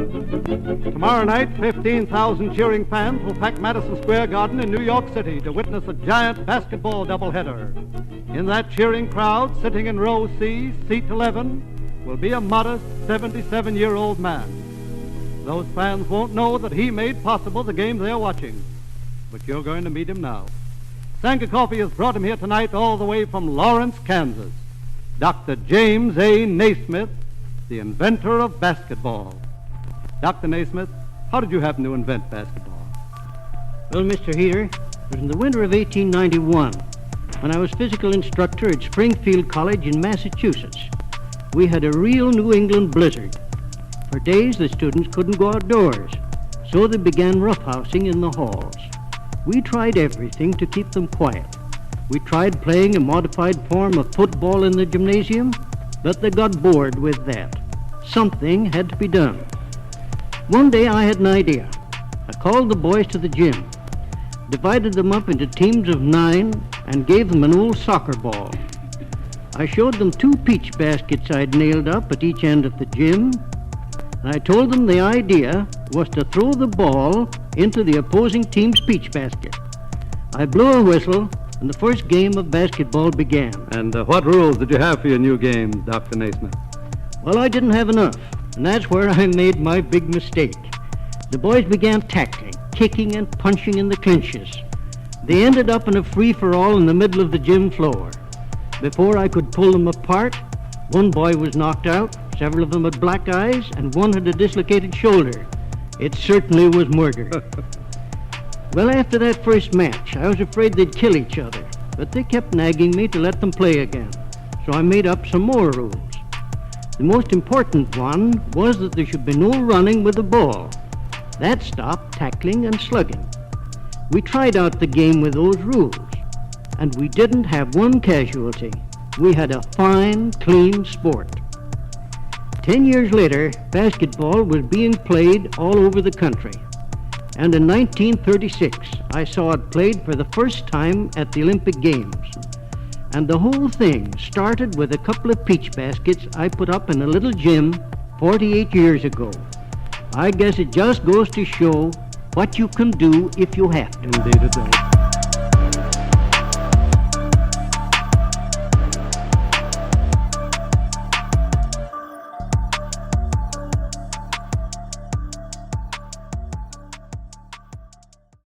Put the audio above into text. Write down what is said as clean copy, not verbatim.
Tomorrow night, 15,000 cheering fans will pack Madison Square Garden in New York City to witness a giant basketball doubleheader. In that cheering crowd, sitting in row C, seat 11, will be a modest 77-year-old man. Those fans won't know that he made possible the game they're watching, but you're going to meet him now. Sanka Coffee has brought him here tonight all the way from Lawrence, Kansas. Dr. James A. Naismith, the inventor of basketball. Dr. Naismith, how did you happen to invent basketball? Well, Mr. Heater, it was in the winter of 1891 when I was physical instructor at Springfield College in Massachusetts. We had a real New England blizzard. For days, the students couldn't go outdoors, so they began roughhousing in the halls. We tried everything to keep them quiet. We tried playing a modified form of football in the gymnasium, but they got bored with that. Something had to be done. One day I had an idea. I called the boys to the gym, divided them up into teams of 9, and gave them an old soccer ball. I showed them 2 peach baskets I'd nailed up at each end of the gym, and I told them the idea was to throw the ball into the opposing team's peach basket. I blew a whistle, and the first game of basketball began. And what rules did you have for your new game, Dr. Naismith? Well, I didn't have enough, and that's where I made my big mistake. The boys began tackling, kicking, and punching in the clinches. They ended up in a free-for-all in the middle of the gym floor. Before I could pull them apart, one boy was knocked out, several of them had black eyes, and one had a dislocated shoulder. It certainly was murder. Well, after that first match, I was afraid they'd kill each other, but they kept nagging me to let them play again, so I made up some more rules. The most important one was that there should be no running with the ball. That stopped tackling and slugging. We tried out the game with those rules, and we didn't have one casualty. We had a fine, clean sport. 10 years later, basketball was being played all over the country. And in 1936, I saw it played for the first time at the Olympic Games. And the whole thing started with a couple of peach baskets I put up in a little gym 48 years ago. I guess it just goes to show what you can do if you have to. Indeed it does.